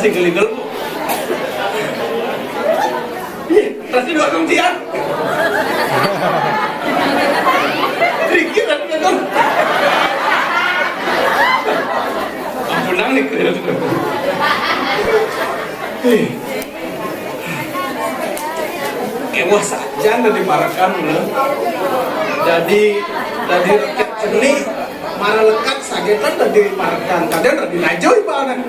masih geli-gel bu. Pasti dua kuncian. Triki kan kan. Ampunang nih kerja. Ewas saja nggak dimarakan loh. Jadi rakyat seni marah lekat sagetan tadi dimarakan. Kadang tadi najoi banget.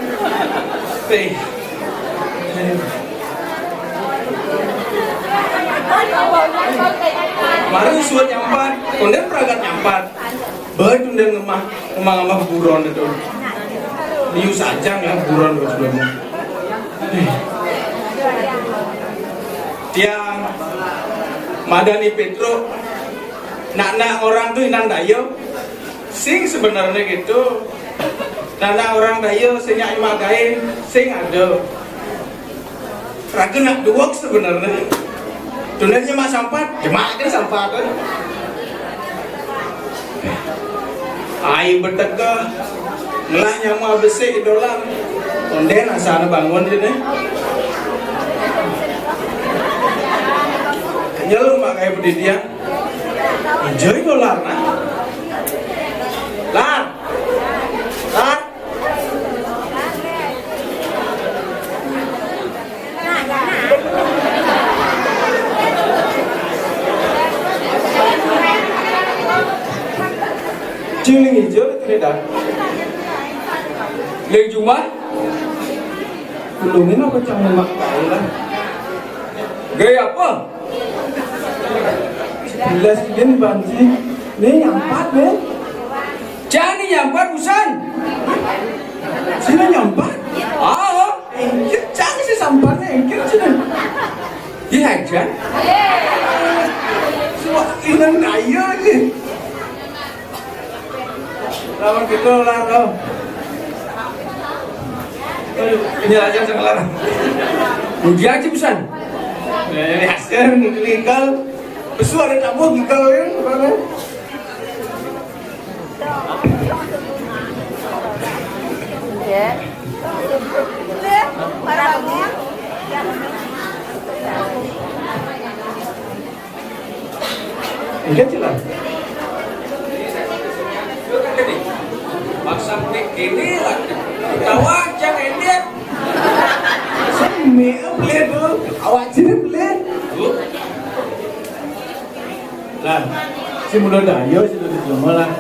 Kemarin suat nyampat, kemudian peragat nyampat. Baik kemudian ngemah buron itu. Liu sajang ya buron sebelumnya. Tiang Madani Petro nak orang tuh inang dayo sing sebenarnya gitu. Nak orang dayo sing nyai magai sing ada. Ragu nak duok sebenarnya. Tunanya mak sampat, jemaah kan sampat kan. Ai bertega, ngelah nyamu besi idola, konden asana bangun sini. Nyelu mak kayak berdiri enjoy dolar nah. Lar. Ciling hijau tidak. Leng Jumat. Belum ini apa cang mak lah. Gaya apa? 11 bin banci. Ini nyampat nih. Jangan nyampat busan. Sini nyampat. Ah, jangan sih sampahnya engkir sini. Iya kan? Suat inang daya sih. Lawan kita lah kau. Ini aja sekarang. Uji aja busan. Ini hasil meninggal. Besu ada tamu gigal ya mana? Ya. Barangnya. Ingat sih lah. Maksa ini lah, tawa jangan ini. Sini beli dulu, awak sini beli. Lah, si muda dayo si tuh semua lah,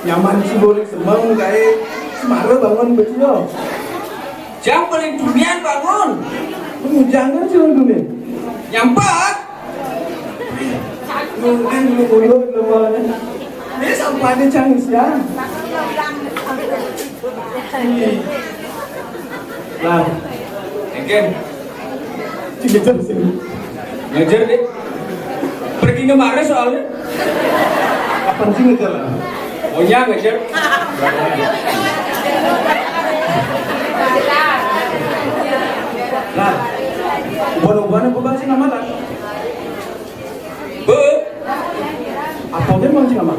nyaman si boleh semang kayak semaru bangun betul. Jam paling dunia bangun, jangan sih dunia. Nyampat. Mungkin mulut lemah. Ini sampahnya cangis ya. Lah, mungkin ngejar sini. Ngejar deh. Pergi kemana soalnya? Kapan sih ngejar lah? Oh ya ngejar. Lah, ubah-ubahnya apa sih nama tak? Bu, apa dia mau sih nama?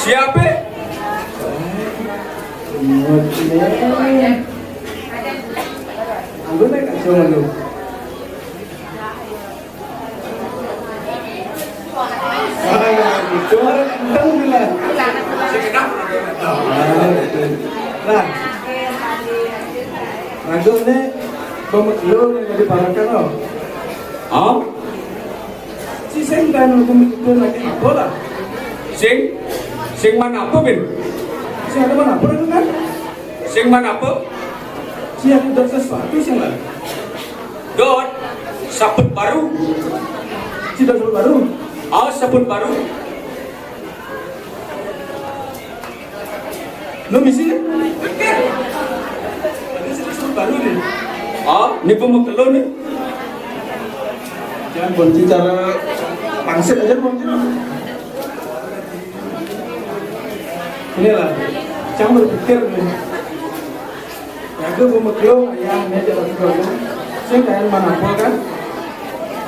Siapa? Ambil naik kacau lu. Juara kentang bilang. Sekedap. Nah, ragu ni pemeklo yang diparakan loh. Oh? Si Seng dan pemeklo lagi apa lah? Sing mana apa bin? Si ada mana apa kan? Sing mana apa? Si ada sesuatu sih lah. Dot, sabut baru. Si sabut baru. Oh, sabut baru. Lo misi ni? Ini sabut baru ni. Oh, ni pemeklo ni. Jangan kunci cara pangsit aja kunci. Inilah, jangan berpikir nih. Aku pemeklo ayahnya jalan keluarga. Saya kayak mana pun kan?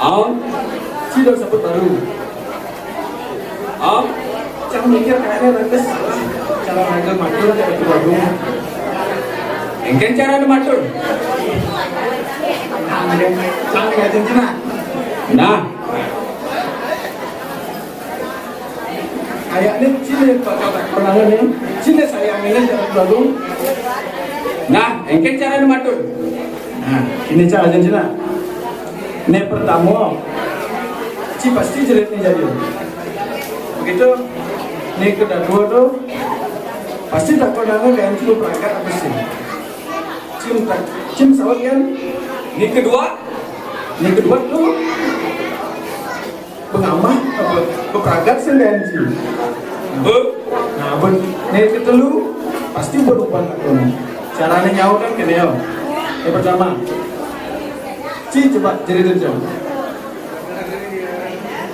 Oh, sudah sebut baru. Oh, jangan mikir kayaknya nanti salah cara mereka mati cara keluarga. Engken cara nu matur. Sampai aja cina. Nah, Kayaknya cina kata konangan nih. Cina sayangnya jangan bagung. nah, engken cara nu matur. Nah, ini cara aja cina. Ini pertama, pasti jelitnya jadi. Begitu, ini kedua tuh pasti tak konangan kayak cuma perangkat apa sih? Cim sawat kan? Ini kedua, Ini kedua tuh pengamah apa berperangkat sendensi. Nah, ini ketelu pasti berubah tak kono. Caranya nyawa kan kene yo. Yang pertama, coba jadi jam.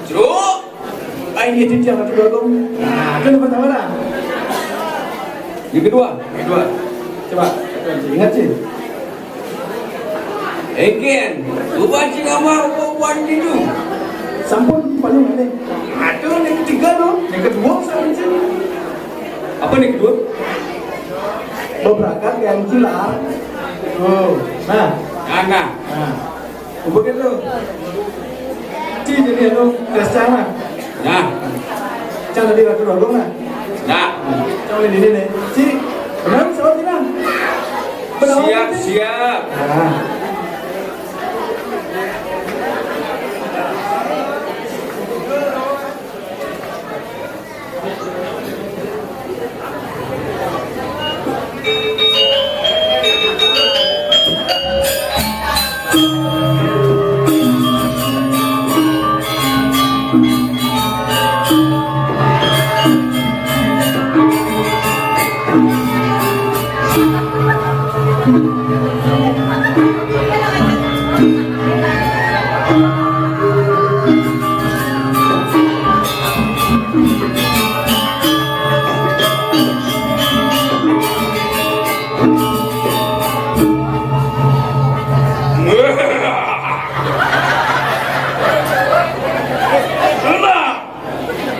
jeruk. Ini dia yang kedua dong. Nah, itu yang pertama lah. Yang kedua, Kedua, coba ingat sih. engken. Ubah cingama uban itu. Sampun paling mana? Aduh, yang ketiga dong. Yang kedua sama sih. Apa nih kedua? Berangkat yang cilar. Oh, nah, Nah, nah, begitu. Jadi itu tes cara. nah, Cara dia kedua dong lah. nah. Coba ini nih. Benar soal tidak? Siap, siap. Nah.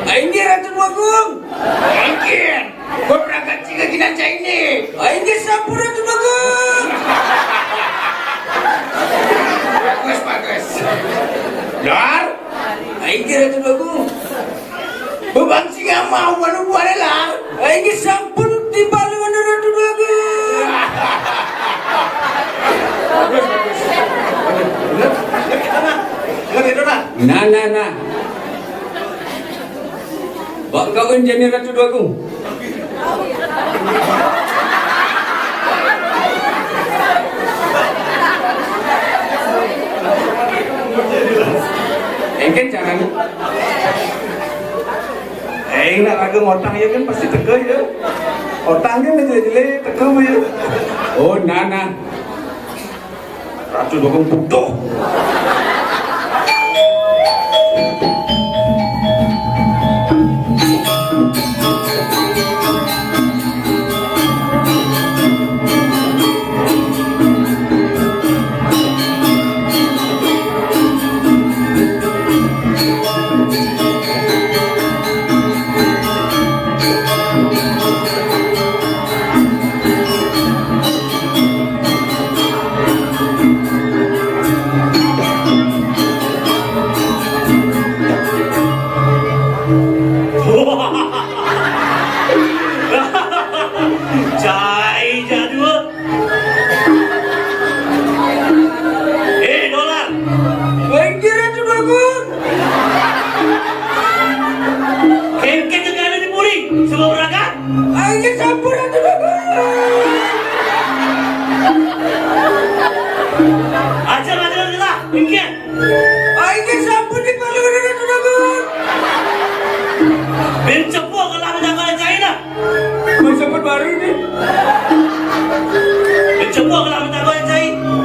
Aingge Ratu Bagong. Aingge. Kau berangkat jika kita ini. Aingge sampur Ratu Bagong. Bagus, bagus. Dar. Aingge Ratu Bagong. Beban singa mau buat lar. Aingge sampur di baluan Ratu Bagong. Bagus, bagus. Benar? Benar itu nah. Nah. Bak kawin jadi Ratu Bagong. Engken caranya. Nak raga ngotang ya kan pasti teka ya. Otang kan jele-jele teka ya. Oh, nah. Ratu Bagong bodoh. Cai jadul. Dolar. Aingge Ratu Bagong. Kengkeng yang ada di Puri. Semua berangkat. Aingge sampur Ratu Bagong. Ajar lah. Kengkeng. Aingge sampur di baluan Ratu Bagong. Bencepu kalau menjaga China. Masa baru ini. Bencepu kalau menjaga China.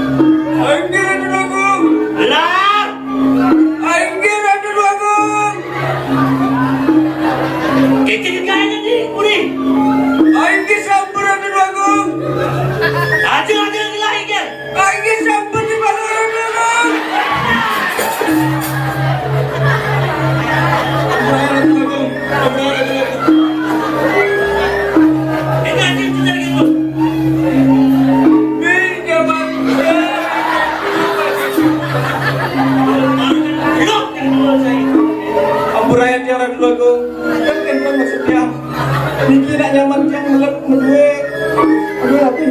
Aingge Ratu Bagong. Lah. Aingge Ratu Bagong. Kengkeng yang ada di Puri. Aingge sampur Ratu Bagong. Ajar lah Kengkeng. Aingge sampur di baluan Ratu Bagong. Ini anjing kita gitu. Blok yang dua saya. Amburaya tiara dulu aku. Kan maksudnya. Niki nak nyaman yang melek medue. Aduh tapi.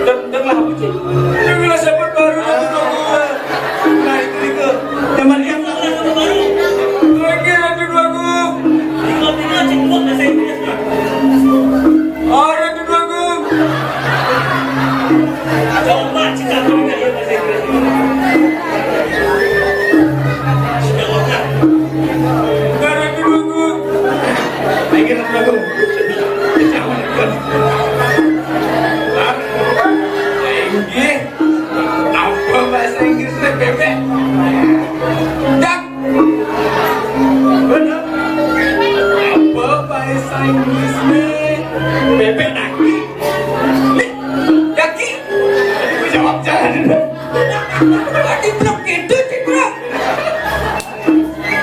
Dan lah aku cik. Ini bila sahabat baru itu aku. Nah itu nyaman yang Baru. Lagi nanti dua aku. Tinggal cek blok bahasa Inggris. Ada dua aku. Coba cakap dengan dia bahasa Inggris. Jawablah. Ada dua aku. lagi nak aku. Jangan ikut. Tinggi. Apa bahasa Inggrisnya bebek? Jak. Benar. Apa bahasa Inggrisnya? Bebek daki. Daki. Aku jawab jangan. Tadi blok itu cik bro.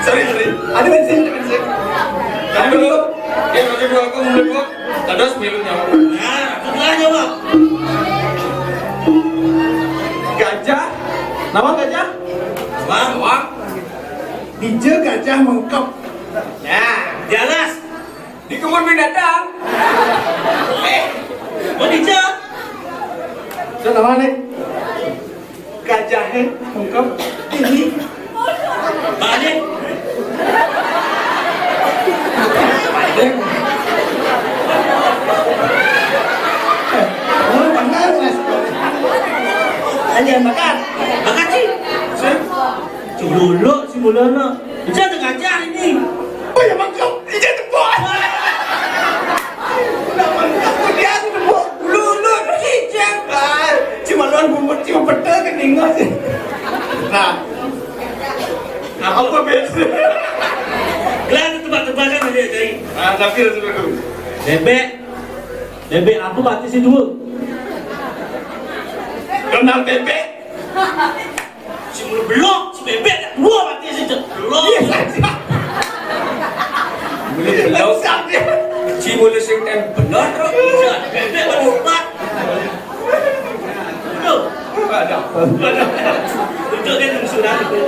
Sorry. Ada bensin. Kan dulu. Dia nanti dua aku meliput. Terus milunya. Nah, setelah jawab. Gajah. Nama gajah? Bang, Wah. Dija gajah mengkep. ya, jelas. Di kebun binatang. Mau dijawab? So nama ni? Gajahnya mengkep. Ini. Balik. Oh, makan mas. Hanya makan. Makan sih. Cululuk si mulana. Bisa ada gajah ini. Oh ya mengkep. Dija tepuk. Nak mengkep dia tu tepuk. Lulu cicak. Cuma luan bumbu cuma peta kan tinggal sih. Nah. Apa beza? Gelar tebak-tebakan aja tadi. Tapi harus dulu. Bebek apa mati si dua? Kenal bebek? Si mulu blok, si bebek dua mati si blok. Iya saja. Belum. Cimulu sing kan benar. Bebek baru empat. Betul. Ada. Betul kan yang sudah itu.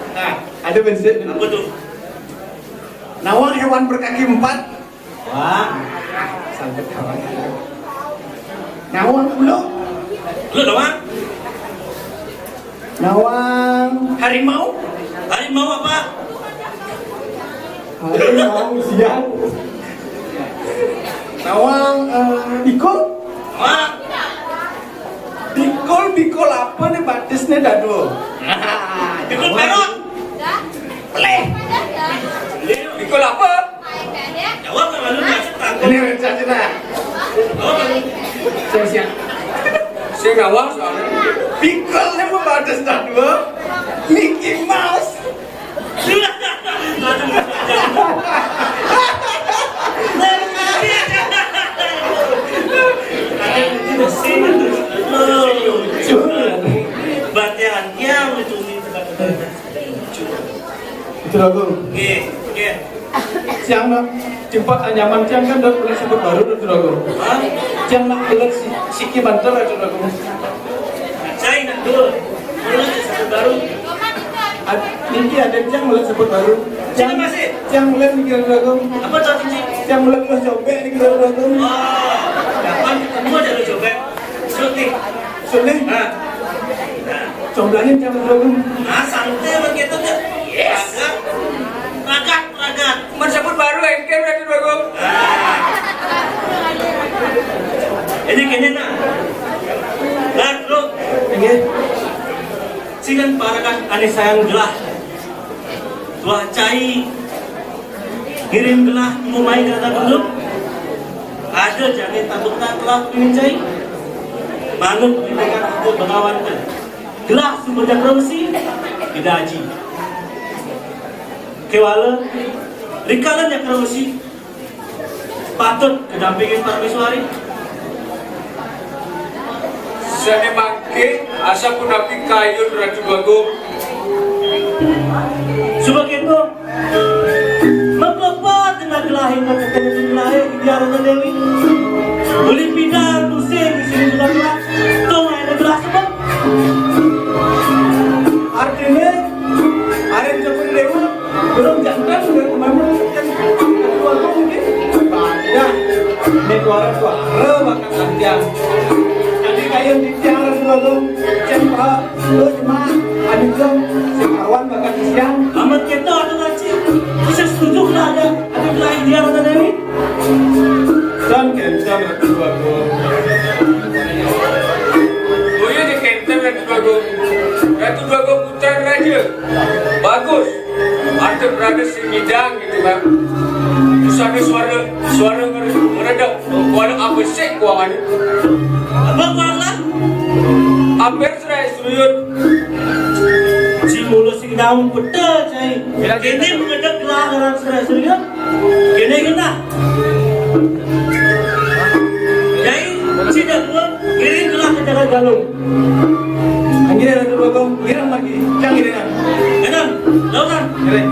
Nah, ada bensin. Apa tuh? Nawang hewan berkaki empat. Wah, Sampai kawan. Nawang ulo. lu doang. Nawang harimau. Harimau apa? Harimau siang. Nawang bikol. Wah, Bikol apa nih batisnya dadu? ikut perot. Peleh. Ikut apa? Jawab kan lalu masuk Ini tangkap. rencana nah. Jawab. Siap. Sing awal soalnya. Bikolnya mau batis dadu. Mickey Mouse. Batiannya mencumi tebak-tebakan. Itu lagu. Oke. Siang nak jumpa nyaman siang kan udah mulai sebut baru itu lagu. Hah? Siang nak bilang siki bantal itu lagu. Saya nak dulu. Mulai sebut baru. Niki ada siang mulai sebut baru. Siang masih. Siang mulai mikir lagu. Apa tuh cincin? Siang mulai kelas cobek nih kita lagu. Oh, dapat ketemu aja lu coba. Syuting. Sudah. Nah, Coblangin siang lagu. nah santai begitu tuh. Yes. Ragat. Menyebut baru engkel nanti dua aku. Ini kayaknya nak. Lah, bro. Ini. Sinan parakan ane sayang gelah. Tuah cai. Kirim gelah mau main kata dulu. Ada jangan takut tak telah ingin cai. Manut dipegang untuk bengawan kan. Gelah sumbernya promosi tidak aji. Kewala rikalan yang promosi patut kedampingin Parmeswari. Saya mangke asa pun api kayu ratu dua aku. Sebagai itu, mengapa dengan kelahiran kekayaan lahir biar Dewi boleh pindah pusing di sini sudah gelas, tuh ada gelas apa? Artinya ada yang seperti dewa belum jantan sudah kemarin kan kedua tuh mungkin banyak suara bahkan lanjang jadi kayak di tiara dua tuh cempa lu cuma ada tuh sekawan bahkan siang Amat kita ada lagi. Bisa setuju lah ada lain dia ada ini. dan kencang kedua tuh Oh iya di kentang Ratu Bagong. Ratu Bagong putra raja. Bagus. Arti berada semidang gitu bang. Terus ada suara meredak. Kuala apa sih kuangan? Abang kuala. Hampir serai seruyut. Si mulut sing daun peta cai. Kini mengedak kelaharan serius. Kini kena. Jadi si dakwa kirim kelah ke jalan galung. anggir ada dua gong girang lagi canggih dengan Kena, lawan. keren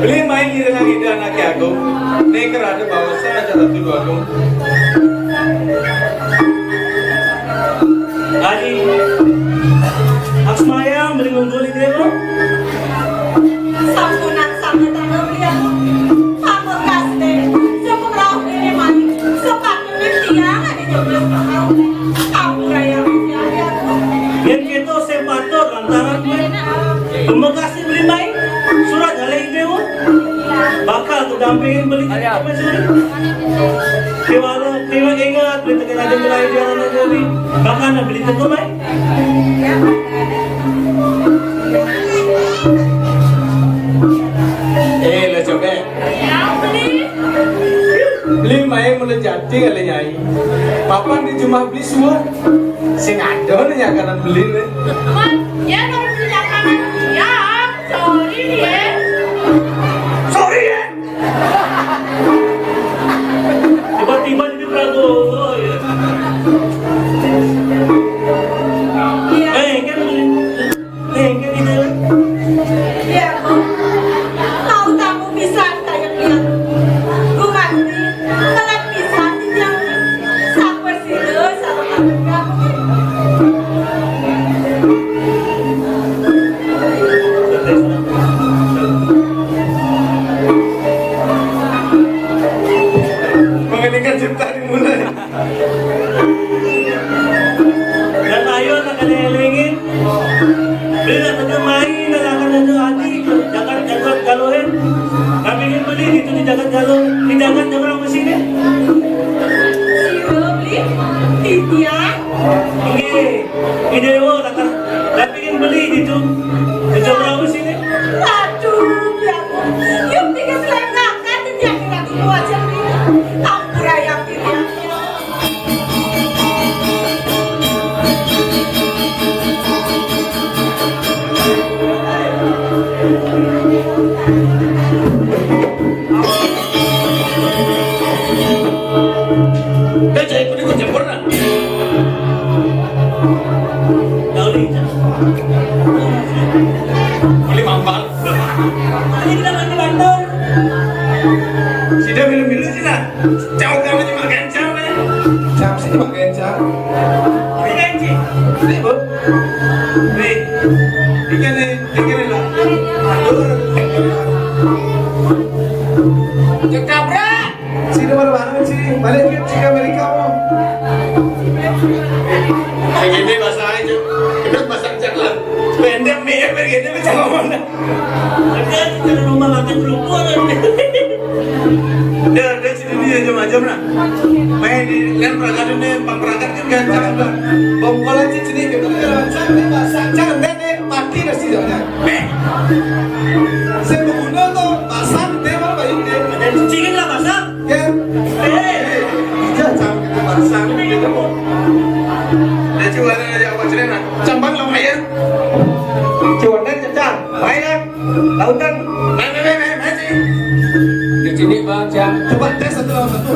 beli main di dengan ide anak aku neker ada bawa saja satu dua aku Adi, Aksmaya beri ngungguli dia. Sampunan sama tanah dia, apa kasih? Seberapa ini mani, sepatutnya dia ada jumlah kau, kau raya dia. Yang kita sepator lantaran Pemekasi beli main surat halai dia bakal tu dampingin beli apa sih? Kewa ingat beli tekan ada mulai dia nak jadi bakal nak beli tekan main. lah coba beli main mulai jadi kali nyai papan di cuma beli semua sing ada nih kanan beli nih Ya baru beli makanan, ya sorry ya. sorry ya Tiba-tiba jadi Prabowo ya. Kan beli, kan itu. Ya kau tamu bisa kayak dia, bukan kalau bisa dia sampai sini sama kamu. mengeningkan cerita dimulai Dan ayo nak kelelengin. Beli nak tekan main nak akan ada hati. Dah cai ikut campur nak. Dah ni. Boleh mampal. Ini kita mandi bandar. Sudah milu-milu sih nak. Jauh kamu cuma makan jam ni. Jam sih makan jam. Ini kan cik. Ni bu. Ni. Ikan ni lah. Aduh. Cekapra. Sini mana sih? Balik ke Cika Amerika mo. Begini bahasa aja. Kita bahasa cakap. Pendek mie begini macam mana? Ada kita rumah makan kerupuk ni. Dia sini dia macam nak. Main di kan perangkat ni, perangkat juga jangan. Bongkolan sini kita macam ni bahasa jangan ni mati nasi jangan. Saya berguna tu bahasa ni mana baik ni. Dan cikin lah bahasa. Ya. Jangan kita bahasa ni kita mau. Dia cuba ada apa cerita nak? Cambang lah ayah. Cuba dan cacang, bayar, lautan, main sih. Di sini bang jam. Coba tes satu lawan satu.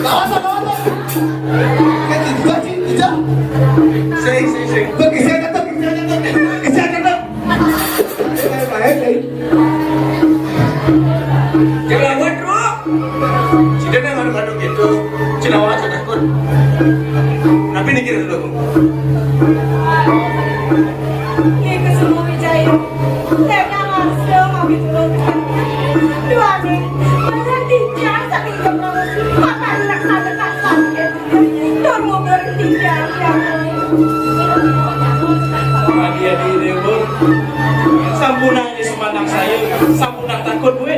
Lawan. Kan tiga sih, tiga. Sei. Berkisah kata. Baik. Jangan lawat bro. Cina nak mana gitu. Cina awak tak takut. Tapi ni kira dulu. Ini kesemua Wijaya. Saya langsung mau diturunkan. Dua ni, macam dijam tapi kepromosi. Maka dilaksanakan sakit. Tunggu berhenti jam. Dia di dewa. Sampunang di semandang saya. Sampunang takut gue.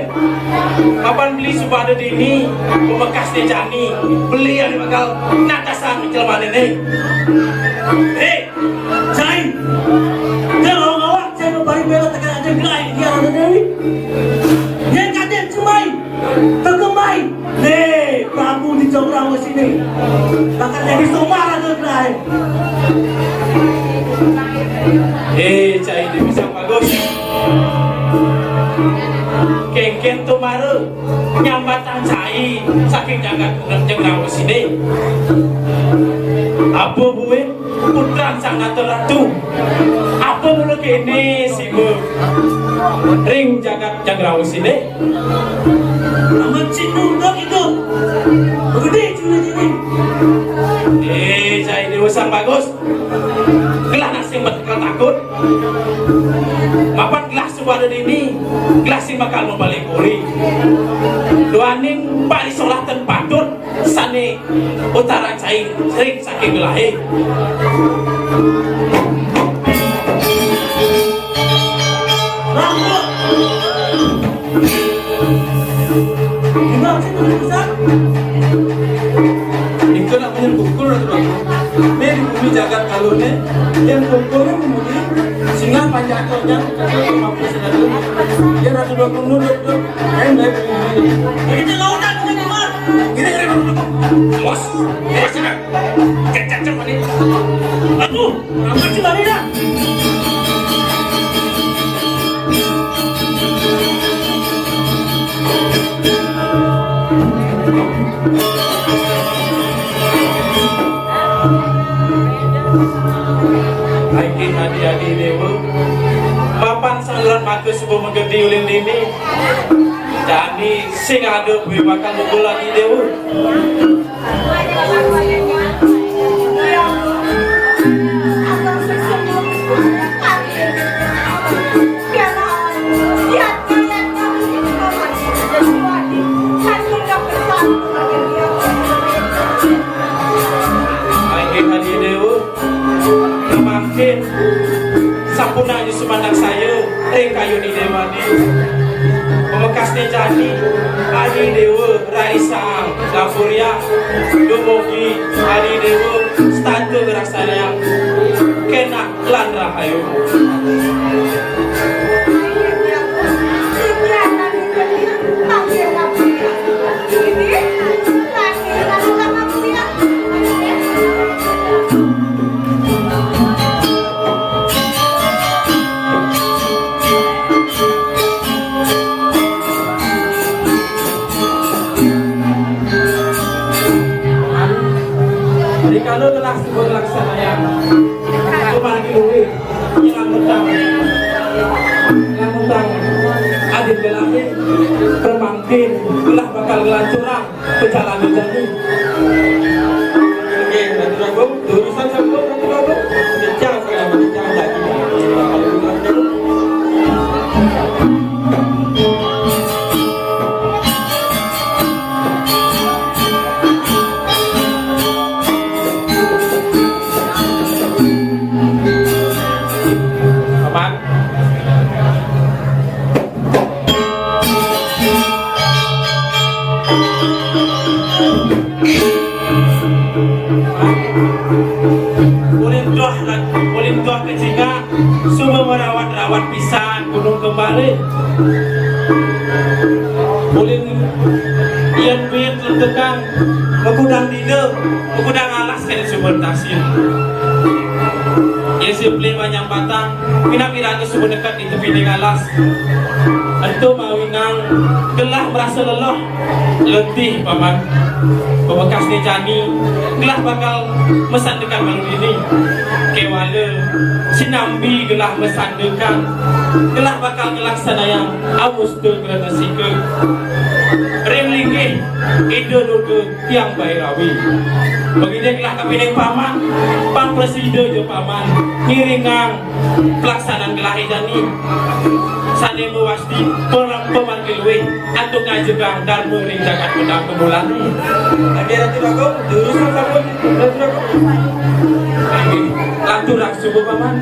Kapan beli subada dini, bekas di jani, beli yang bakal natasan menjelma ini. Hei, cai. Jangan ngawak, saya mau balik bela tekan aja gelai dia ada dewi. Yang kaden cemai, terkemai. Nih, Prabu di Jongrang sini. Bakal jadi somar ada gelai. Cai dia bisa bagus. Kengken tu maru nyambatan cai saking jagat jengrang sini. Apa buat putra sang ratu? Apa mulu kini sibu ring jagat jengrang sini? Nama Cindung itu. Gede cuma ini. Cai dia usang bagus. Gelas nasi betul takut. Mapan gelas subada ini gelas yang bakal membalik uri. Duaning balik solatan patut sani utara cai sering saking gelahe. Rambut. Gimana sih tu bisa? Itu nak punya pukul atau apa? Ni di bumi jagat kalau ni yang pukul ni kemudian singa panjang ataunya kalau 50 senadu dia 120 nurut tu main dari bumi. Kita lautan bukan cuma. Gini. Bos. Sini. Cacang ni. Aduh, rambut cuma ni dah. Aikin hadi-hadi dewa papan saluran maka sebelum menggedi ulin ini jadi sing ada gue bakal mukul lagi dewa. Aikin hadi dewa makin sampuna di semandang saya ring kayu di dewa ni pemekas ni jadi adi dewa Raisa Gafuria Dumogi adi dewa statu geraksana kena lan rahayu. Mana telah sebuah laksanaan kembali luwe yang mentang adil gelapin permangkin telah bakal ngelancuran perjalanan jadi. Oke, Ratu Agung, urusan sambung Ratu Agung. Bincang saya bincang lagi. Kalau Ratu Agung. Paman, boleh doa ke jika semua merawat pisan gunung kembali. Boleh ian biar tertekan mengudang dide, mengudang alas kena sumber tasir. Ya simply banyak batang, pinang-pinang sumber dekat di tepi dengan alas. Itu mawinang gelah merasa lelah, letih paman. Pembekas ni jani, gelah bakal mesandekan malam ini. Kewala, sinambi gelah mesandekan, gelah bakal ngelaksanakan awus tu kerana sika. Remlinggih, ide dodo tiang bairawi. Begini gelah kabinet paman, pang presiden je paman, ngiringang pelaksanaan gelah idani. Sane mewasti pemanggilwe untuk ngajegang dan merinjakan pedang kemulan. Oke, Ratu Agung, urusan sambung Ratu Agung. Lanturak subuh paman.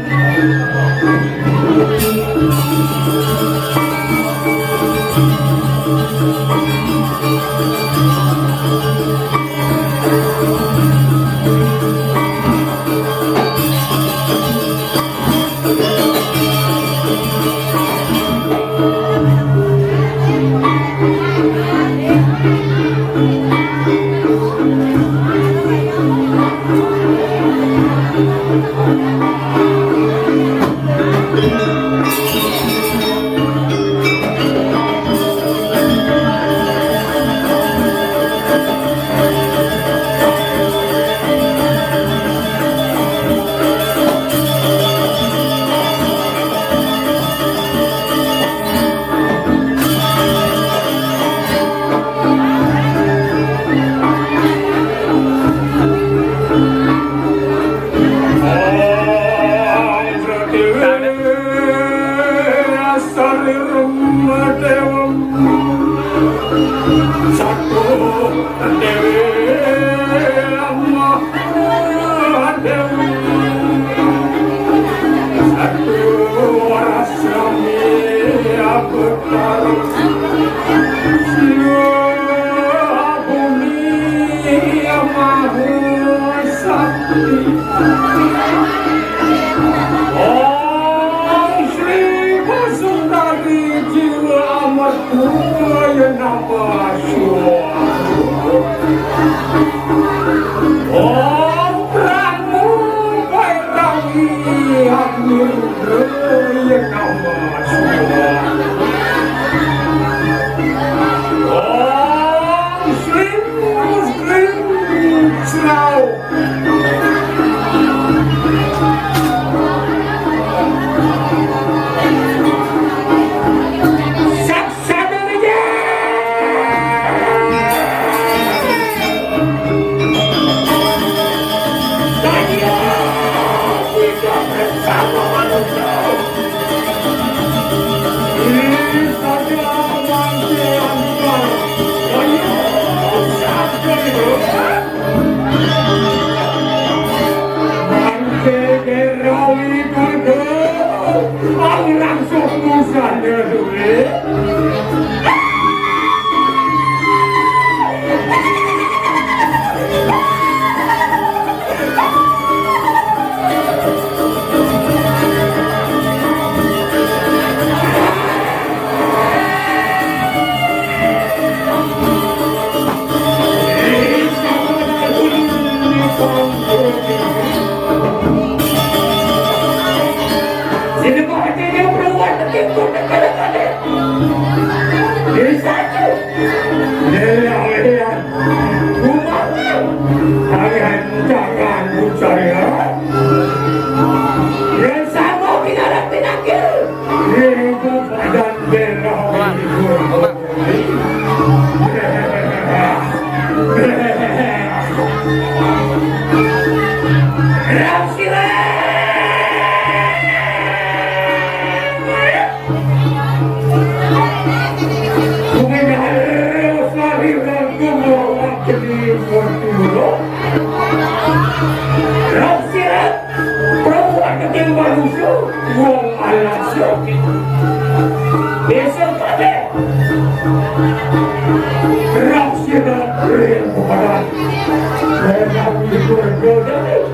Sini kau hati dia perempuan, nanti kau nak kena. Besok pada gerak sila kepada mereka berdoa.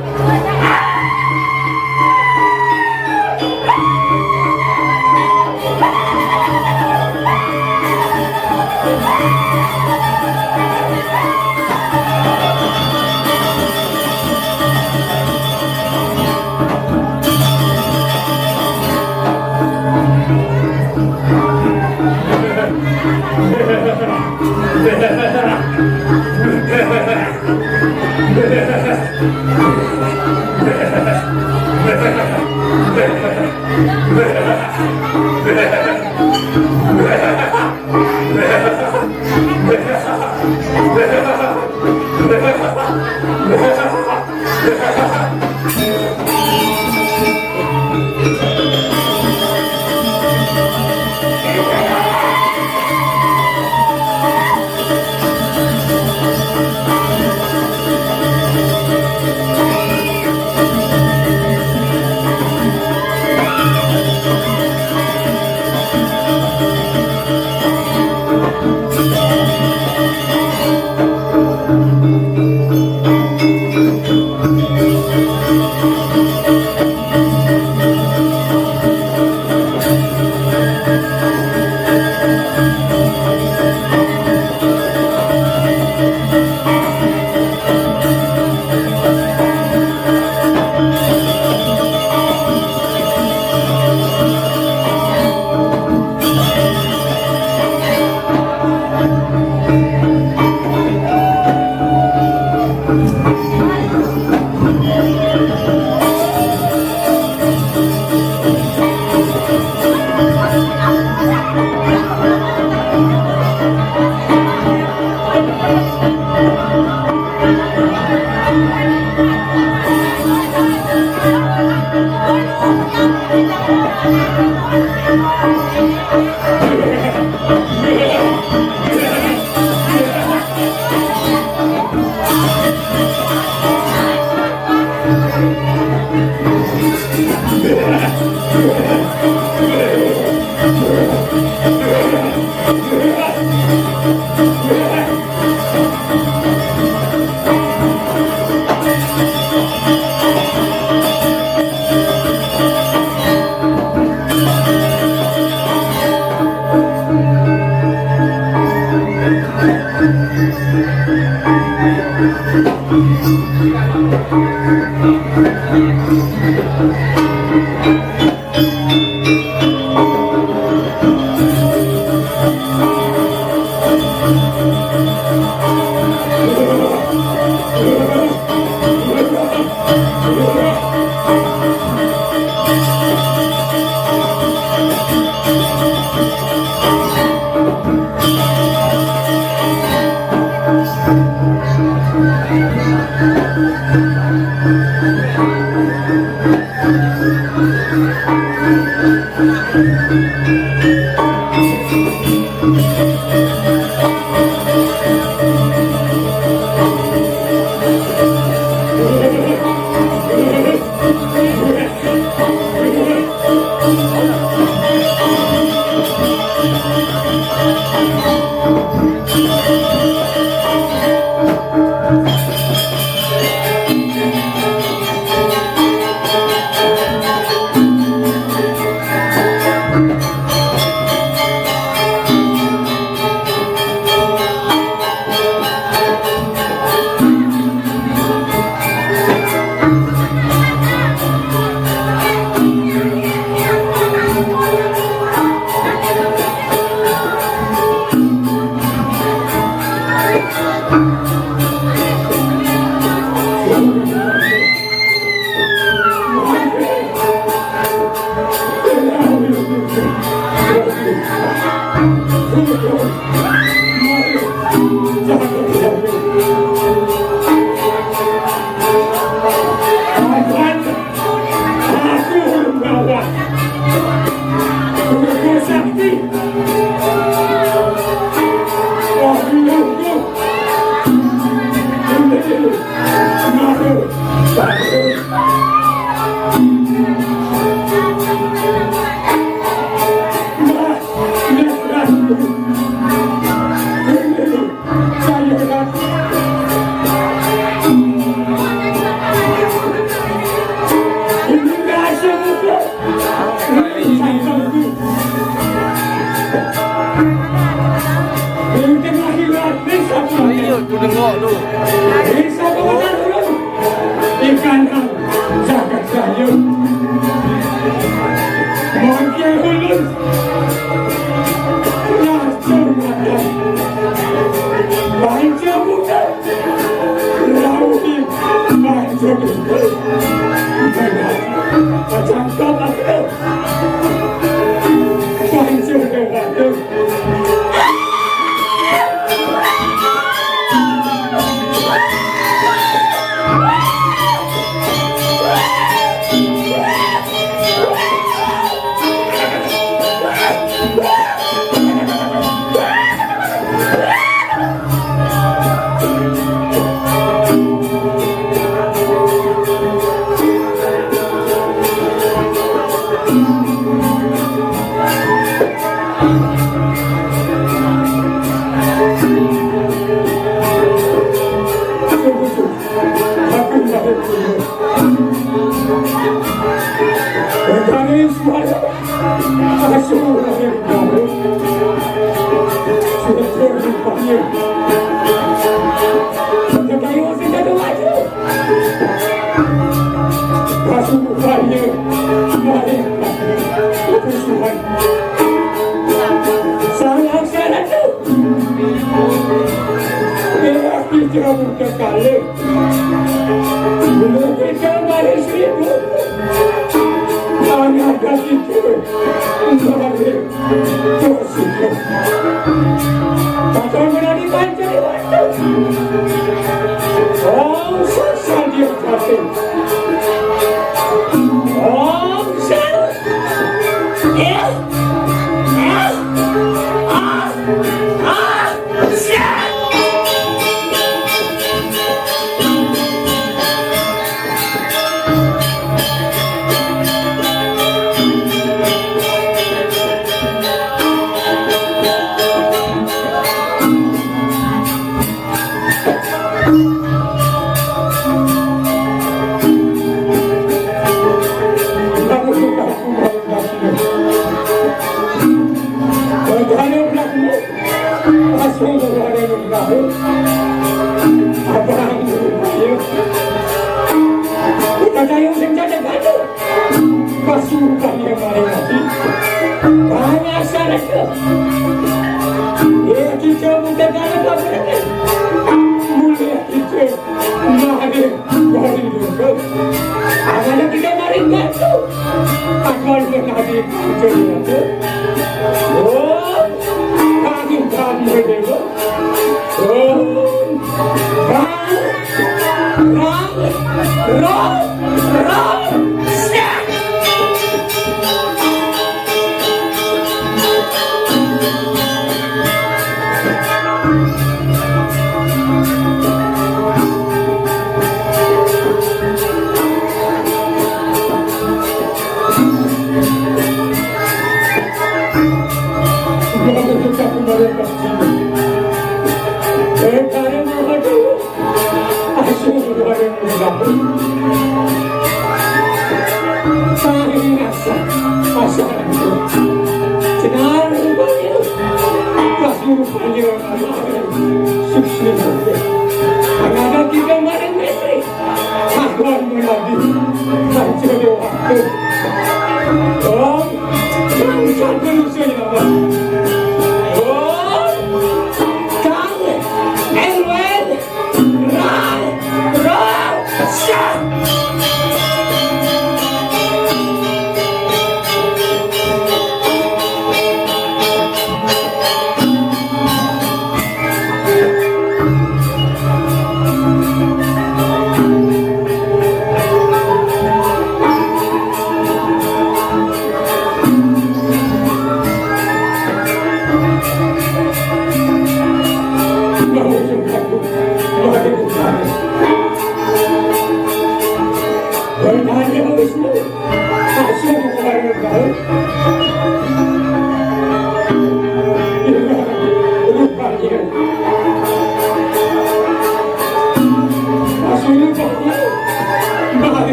tuh. Bisa kebenar turun. Ikan jagat saya. Mungkin hulus. Langsung makan. Baca buka. Raudi. Baca buka. Macam kau ada. Baca buka.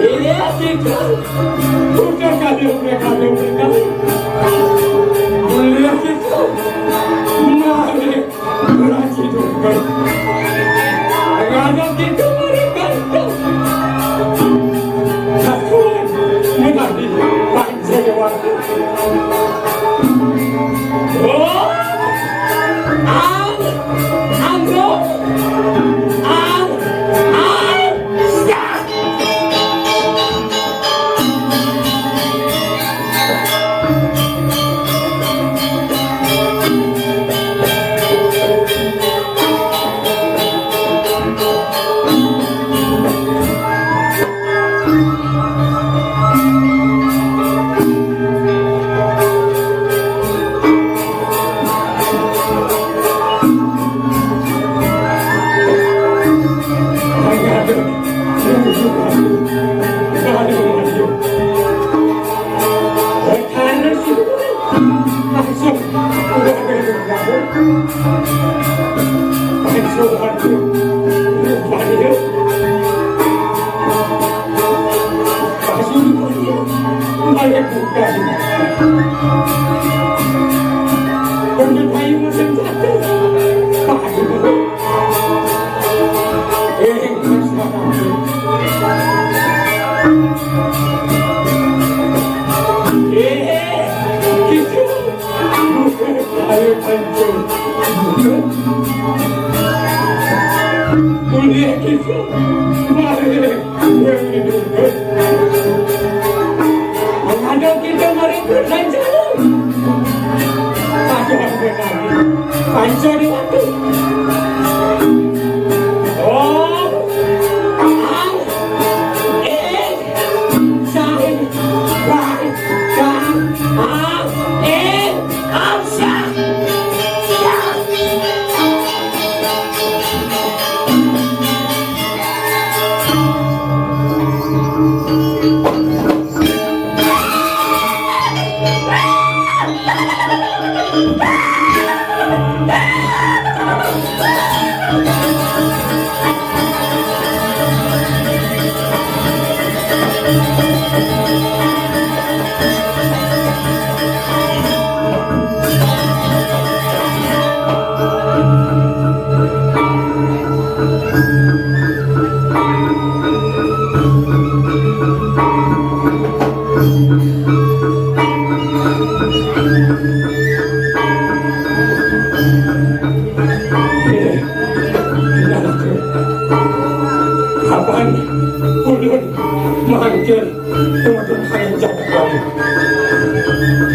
Ini kita udah kali mereka mulia kita mari berhidupkan rakyat kita mereka aku menjadi panjawan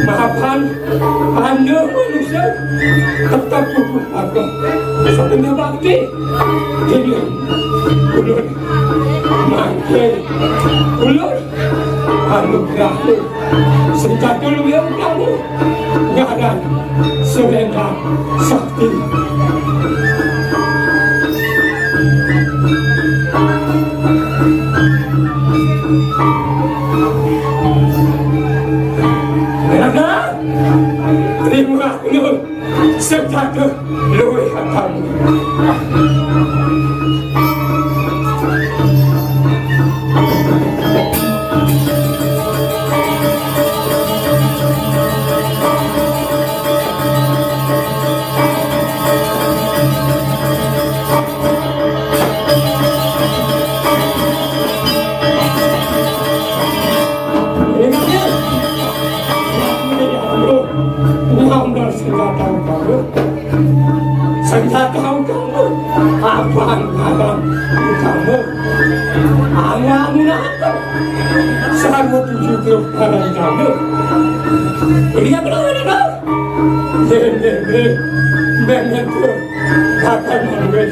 Maafkan Anda manusia tetap hukum agama setengah bakti dengan ulun makin ulun anugerah senjata yang kamu ngaran selendang sakti. Terima kasih senjata luwih kamu. Senjata kamu apaan kamu angan-angan sangat tujuh barang kamu ini yang kedua menyentuh akan mengambil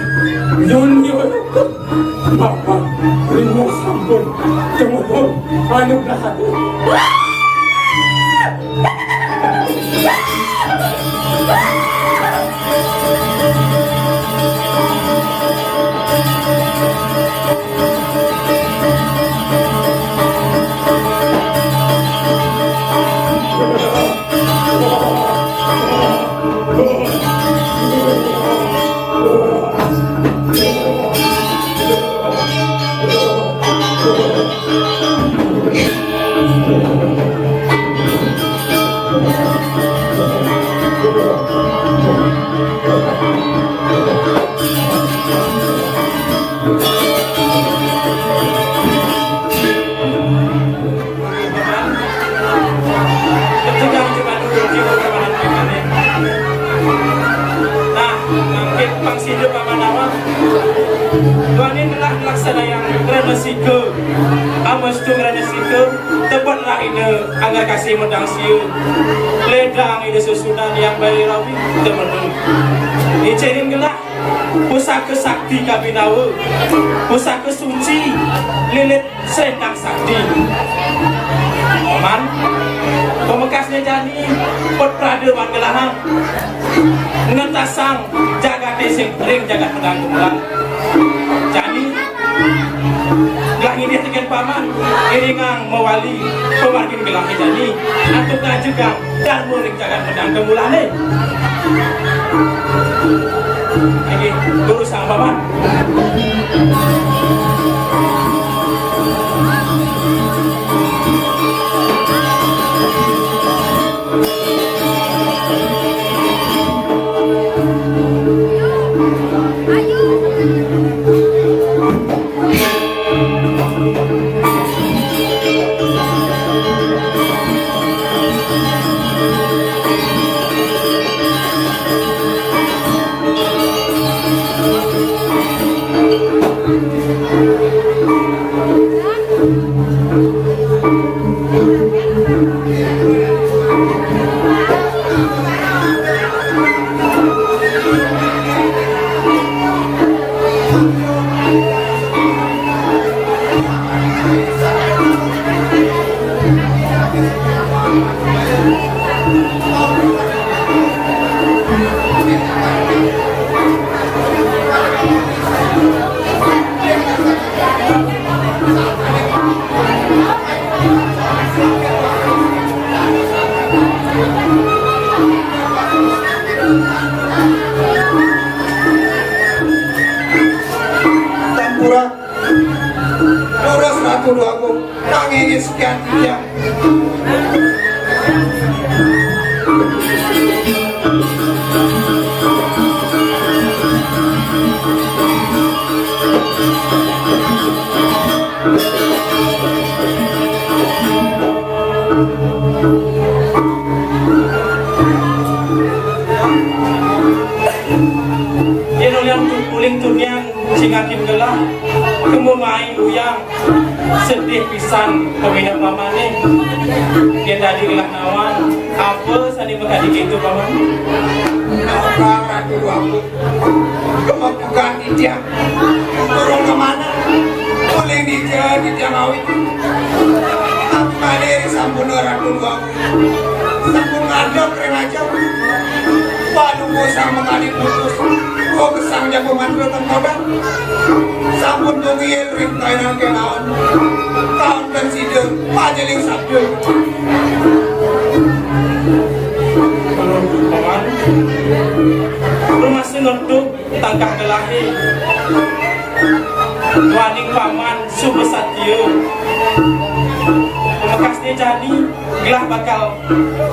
nyon bapak rindu sampun kemudian anugerah aku pangsida pamanawa duanin telah laksana yang rana sike amas tu rana sike tepat lainnya anggar kasih medang siu ledang ide susunan yang bayi rawi temen icerin gelah pusaka sakti kabinawa pusaka suci lilit selendang sakti paman pemekasnya jani pot prada wan gelahang ngentasang jaga desing ring jaga pedang gemulang jani gelang ini tekan paman iringang mewali pemargin gelang jani antuk juga dan muring jaga pedang gemulang lagi guru sang paman aku nangis sekian jam. Kuling tunian singakin gelah kemumai uyang sedih pisan pemina pamane dia tadi gelah nawan apa sani bekadi gitu paman Orang ratu aku kemebukan dia turun kemana boleh di Jangawi aku kaderi sampun ratu aku sampun ngadok aja waduh bosan mengali putus kok kesang jago mantra tengkodak sampun tungil ring kainan kenaon tahun dan sideng pajeling sabda paman rumah sengenduk tangkah gelahi waning paman subesatya pemekasnya jadi gelah bakal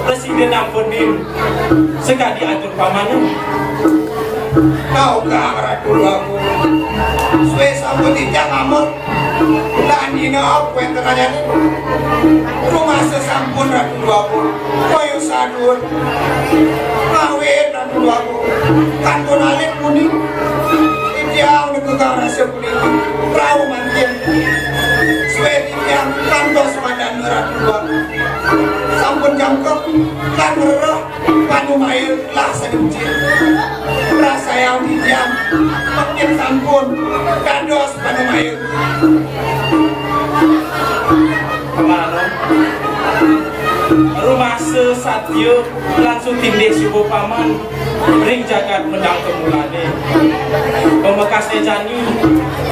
presiden ampunin sekali atur pamannya kau kang ratu aku suwe sampun tidak ngamuk dan dina aku yang terkadang rumah sesampun ratu aku koyo sadur kawin ratu aku kantun alit kuning tiang nekukang rasa kuning perahu mantin suwe tiang kantos padan ratu aku sampun jangkep kan merah panu mail lah sedemcil rasa yang diam makin sampun kandos panu mail kemarin rumah sesatyo langsung tindih subuh paman ring jagat medang kemulane pemekasnya jani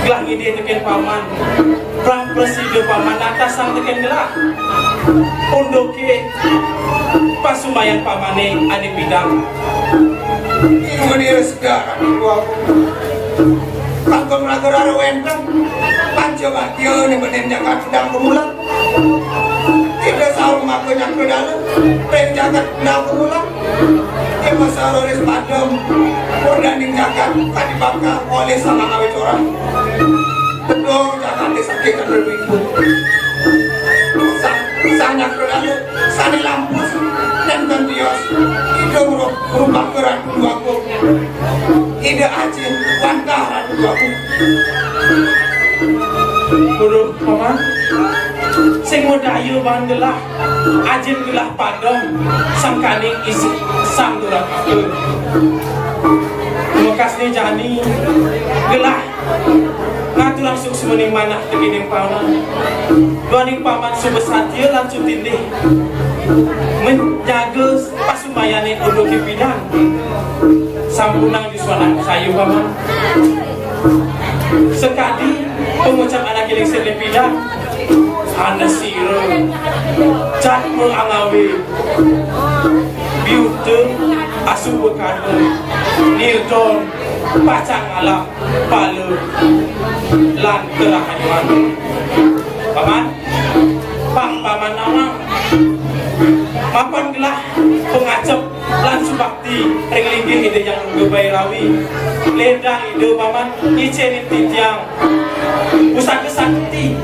gelah ide teken paman pram presiden paman atas sang teken gelah unduke pasumayan pamane ane bidang ini segara aku kantong raga-raga wenteng Pancawatya ini benen jagat sedang kemulang tidak sahur maka yang ke dalam ren jagat sedang kemulang ini masalah res padam purdaning jagat tadi bakal oleh sama ngawe corang betul jagat disakitkan berbiku sanyak ke dalam sani lampus dan gantios itu merubah keran dua aku ide ajin wantah ratu aku. Guru paman sing modayu ban gelah ajin gelah padom sangkaning isi sang durakakeun mekasne jani gelah ngatu langsung semening manah tegining paman doaning paman subesatieun langsung tindih menjaga pasumayane udo kipidang sampunang disuanan sayu paman sekali pengucap anak giling serlepida ana siro cat mengangawi biute asu bekado nirdon pacang alam palu lan kerahayuan paman paman nama mapan gelah pengacep lan subakti ring linggih ide yang ngebai rawi ledang ide paman icenin titiang pusaka sakti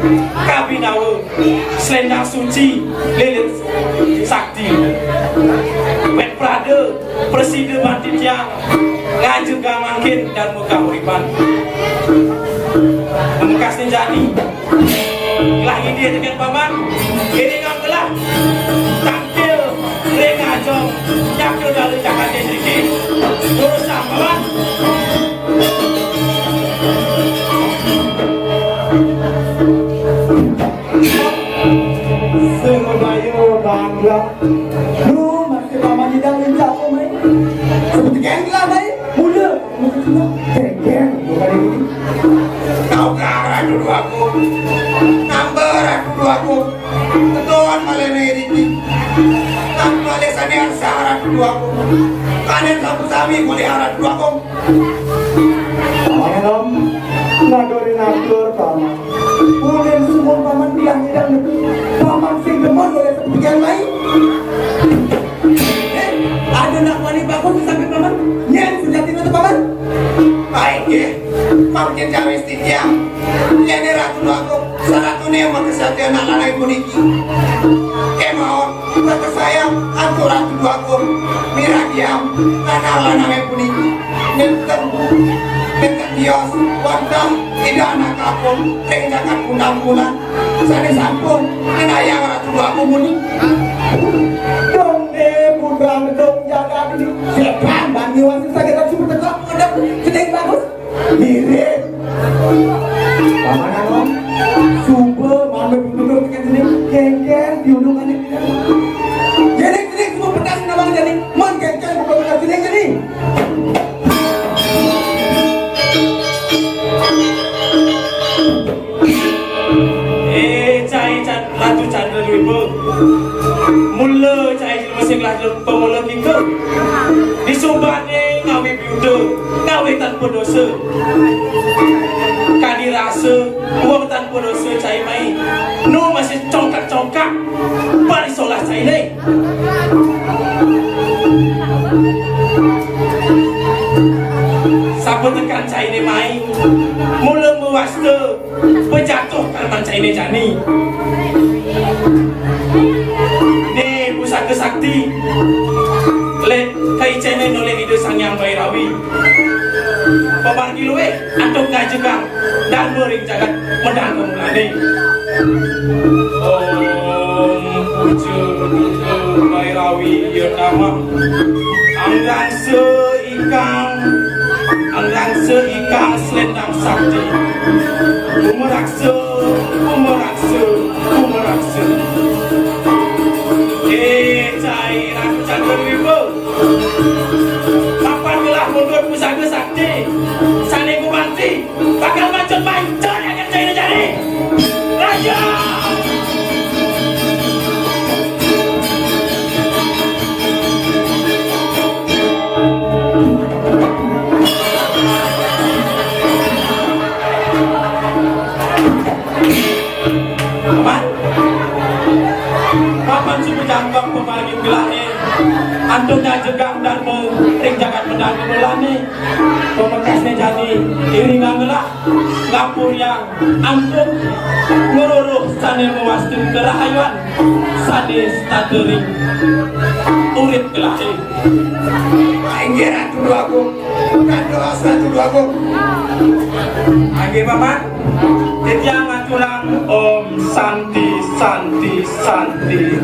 kabinawe selendang suci lilit sakti wet prade preside bandit yang ngajeng gamangkin dan muka uripan memekas ninjani lah ini dengan paman ini ngambelah tampil rengajong nyakil dari jakarta sedikit urusan paman Semodayo bangla lu masih paman hidang linjak kok main seperti geng lah main mula geng bukan ini kau karang dulu aku number dulu aku ketuan malene ini tanpa lesan yang syarat dulu aku kanen sami boleh harap dulu aku paman om ngadorin atur paman boleh semua paman bilang hidang paman sing demon boleh seperti yang lain ada nak wani bagus sampai paman nyen sejati itu paman baik ya paman jawis tiang ini ratu aku salatu nih emang kesatian anak lain puniki kemauan kata saya aku ratu aku mirah diam karena anak puniki nenten dios wantah tidak anak aku tinggalkan undang bulan sana sampun kenayang ratu aku muni dong deh budang dong jaga ini sepan bani wasit sakit hati bertekak udah sedang bagus mirip paman om super mana duduk dekat sini geng diundungan ini jadi semua pedas nama jadi mon geng bukan pedas jadi latu candra ribu mula cai masing latu pemula kita disumbane ngawi biuda ngawi tanpa dosa kadi rasa uang tanpa dosa cai mai nu masih congkak bari solah cai ni siapa tekan cai ni mai mula mewasta berjatuh kalman cai ni jani ni pusaka sakti le kai chene nole ide sangyang bairawi pabar giluwe antuk ngajegang dan mering jagat medang kemulane om puja bairawi yodama anggang seikang selendang sakti umerakse cai ratu candra wibo kapan gelah mundur pusaka sakti sane kumanti bakal macet pancor akan cai jadi raja paman sudah jambang pemalgi bilane antuknya jegang dan ring jagat medang kemulane pemekasnya jadi iringan gelah ngapur yang antuk ngururuh sane mewastin kerahayuan sane statering urip gelah. Inggih Ratu Dua Agung. Kandos Ratu Dua Agung. Angge Paman, Ditya ngaturang Om Santi Santi Santi.